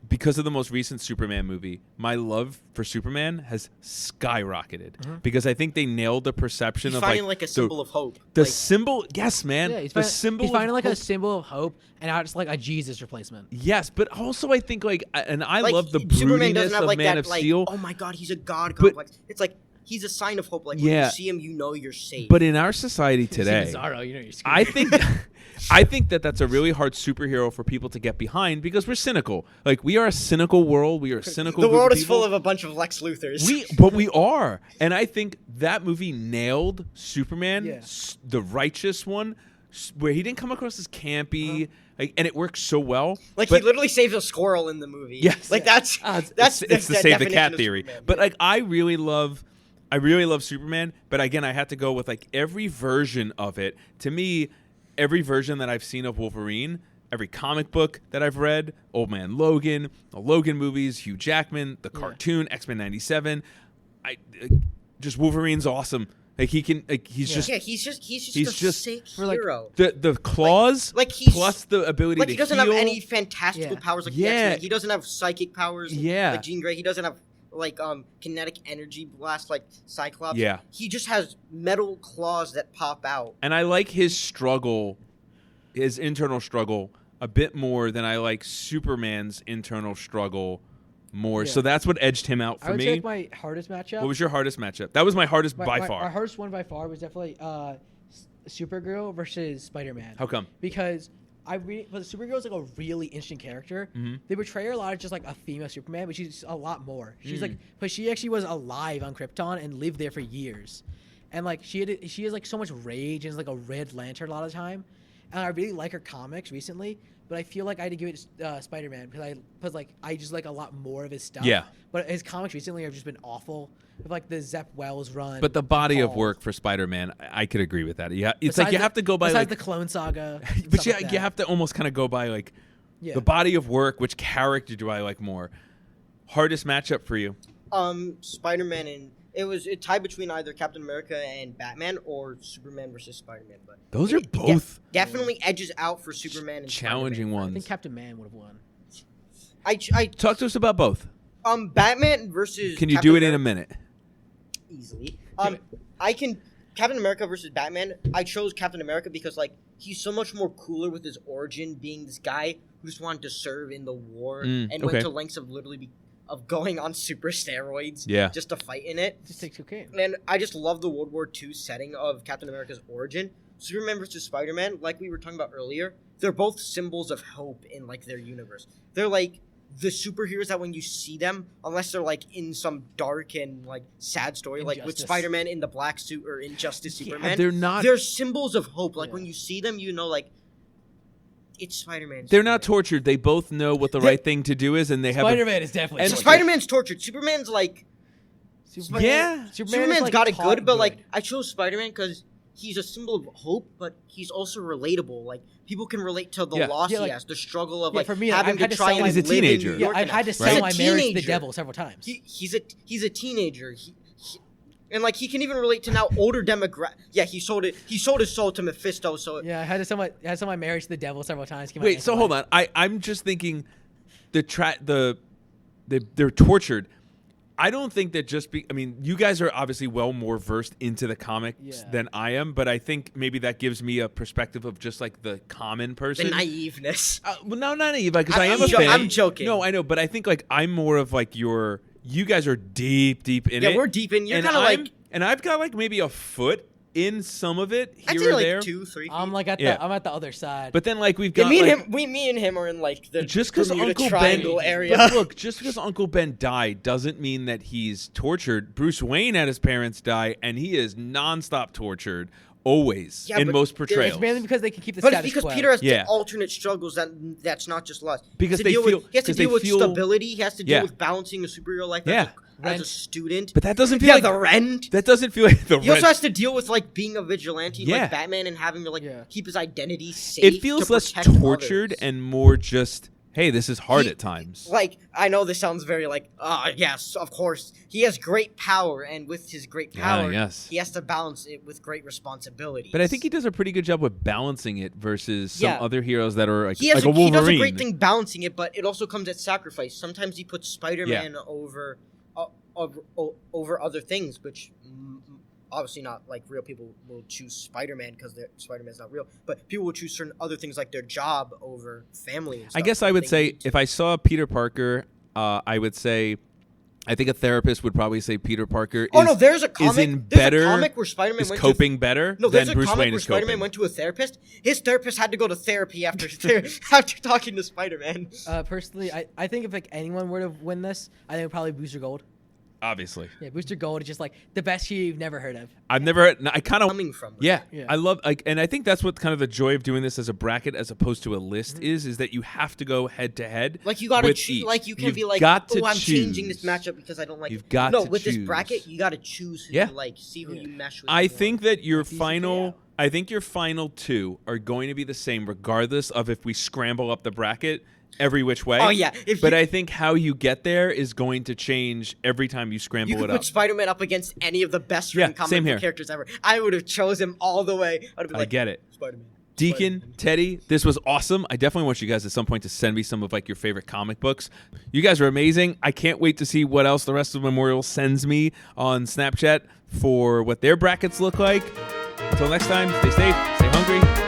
because of the most recent Superman movie, my love for Superman has skyrocketed because I think they nailed the perception he's of finding like a symbol of hope. The symbol, yes, man. Yeah, He's finding like hope. a symbol of hope and not just like a Jesus replacement. Yes, but also I think like, and I like, love the Superman doesn't broodiness have of like Man that, of like, Steel. oh my God, he's a god complex. It's like he's a sign of hope. Like when you see him, you know you're safe. But in our society today, Bizarro, you know you're I think that's a really hard superhero for people to get behind because we're cynical. Like, we are a cynical world. We are a cynical. The world is people. full of a bunch of Lex Luthors. But we are, and I think that movie nailed Superman, the righteous one, where he didn't come across as campy, like, and it works so well. Like, he literally saves a squirrel in the movie. Yes, like it's the save the cat theory. Superman, but like, I really love Superman. But again, I had to go with like every version of it. To me, every version that I've seen of Wolverine, every comic book that I've read, Old Man Logan, the Logan movies, Hugh Jackman, the cartoon, X-Men 97, just Wolverine's awesome. Like, he can, like, he's just a sick hero. The claws, like he's, plus the ability to he doesn't heal. have any fantastical powers like the X-Men. He doesn't have psychic powers like Jean Grey. He doesn't have like kinetic energy blast like Cyclops. Yeah. He just has metal claws that pop out. And I like his struggle, his internal struggle, a bit more than I like Superman's internal struggle more. So that's what edged him out for me. I would say my hardest matchup. What was your hardest matchup? That was my hardest by far. My hardest one by far was definitely Supergirl versus Spider-Man. How come? Because Supergirl is like a really interesting character. Mm-hmm. They portray her a lot as just like a female Superman, but she's a lot more. She's but she actually was alive on Krypton and lived there for years, and like she has like so much rage and is like a Red Lantern a lot of the time. And I really like her comics recently, but I feel like I had to give it Spider-Man because I just like a lot more of his stuff. Yeah. But his comics recently have just been awful. With like the Zep Wells run. But the body of work for Spider-Man, I could agree with that. Yeah, it's like you have to go by besides like the Clone Saga. But you have to almost kind of go by like the body of work. Which character do I like more? Hardest matchup for you? Spider-Man and it tied between either Captain America and Batman or Superman versus Spider-Man. But those are both definitely edges out for Superman and challenging Spider-Man. ones. I think Captain Man would have won. I talk to us about both. Batman versus. Can you Captain do it America, in a minute? Easily. I can. Captain America versus Batman. I chose Captain America because like he's so much more cooler with his origin, being this guy who just wanted to serve in the war and went to lengths of literally of going on super steroids just to fight in it. Just take cocaine. And I just love the World War II setting of Captain America's origin. Superman versus Spider-Man, like we were talking about earlier, they're both symbols of hope in like their universe. They're like the superheroes that when you see them, unless they're like in some dark and like sad story, like with Spider-Man in the black suit or Injustice Superman, they're symbols of hope. Like when you see them, you know, like it's Spider-Man. They're not tortured. They both know what the right thing to do is, and they have. Spider-Man is definitely. And Spider-Man's tortured. Superman's like. Superman's got it good, but like I chose Spider-Man because he's a symbol of hope, but he's also relatable. Like people can relate to the loss he has, the struggle of like for me, having to try and he's a teenager. I've had to sell my marriage to the devil several times. He's a teenager. And like he can even relate to now older demographic. Yeah, he sold his soul to Mephisto. So yeah, I had to sell my marriage to the devil several times. Wait, so hold on. I'm just thinking, they're tortured. I don't think that I mean, you guys are obviously well more versed into the comics than I am, but I think maybe that gives me a perspective of just like the common person. The naiveness. Well, no, not naive, because I am a fan. I'm joking. No, I know, but I think like I'm more of like you guys are deep in it. Yeah, we're deep in. You're kind of like. And I've got like maybe a foot in some of it here I'd say or like there. 2-3 feet. I'm like I'm at the other side. But then like we've got me and him are in like the just because Uncle Triangle Ben area. But look, just because Uncle Ben died doesn't mean that he's tortured. Bruce Wayne had his parents die, and he is nonstop tortured always Yeah, in but most It's portrayals. mainly because they can keep the But it's status because quo. Peter has Yeah. the alternate struggles that's not just lust. Because he they has to feel- deal with, he has to because they deal with feel- stability. He has to deal Yeah. with balancing a superhero life Yeah. as a Rent. student. But that doesn't feel Yeah, like the rent. that doesn't feel like the He also Red- has to deal with like being a vigilante Yeah. like Batman and having to like Yeah. keep his identity safe. It feels to less protect tortured others. and more just, hey, this is hard He- at times. Like, I know this sounds very like, yes, of course. He has great power, and with his great power, yes. he has to balance it with great responsibility. But I think he does a pretty good job with balancing it versus some Yeah. other heroes that are like, he has like a Wolverine. he does a great thing balancing it, but it also comes at sacrifice. Sometimes he puts Spider-Man over other things, which obviously not like real people will choose Spider-Man because Spider-Man's not real, but people will choose certain other things like their job over family and stuff. I guess I would They say need to- if I saw Peter Parker, I would say, I think a therapist would probably say Peter Parker Oh no, there's a comic. in There's better- a comic where Spider-Man is went coping better No, than there's a Bruce comic Wayne where is Spider-Man coping. went to a therapist. His therapist had to go to therapy after after talking to Spider-Man. Personally, I think if like anyone were to win this, I think it would probably Booster Gold. Obviously. Yeah, Booster Gold is just like the best hero you've never heard of. I've never, I kind of, Coming from yeah, Yeah. I love, like, and I think that's what kind of the joy of doing this as a bracket as opposed to a list is that you have to go head to head. Like you gotta with choose. each. Like you can You've be like, got to oh, I'm choose. changing this matchup because I don't like. You've got no to with choose. this bracket. You gotta choose who Yeah. you like. See who you mesh with. I more. think that your Easy, final, yeah. I think your final two are going to be the same regardless of if we scramble up the bracket every which way. Oh yeah, But I think how you get there is going to change every time you scramble you could it put up. Spider-Man up against any of the best Yeah, written comic same book here. characters ever. I would have chose him all the way. I'd be I like, get it. Spider-Man. Deacon, Spider-Man. Teddy, this was awesome. I definitely want you guys at some point to send me some of like your favorite comic books. You guys are amazing. I can't wait to see what else the rest of Memorial sends me on Snapchat for what their brackets look like. Until next time, stay safe, stay hungry.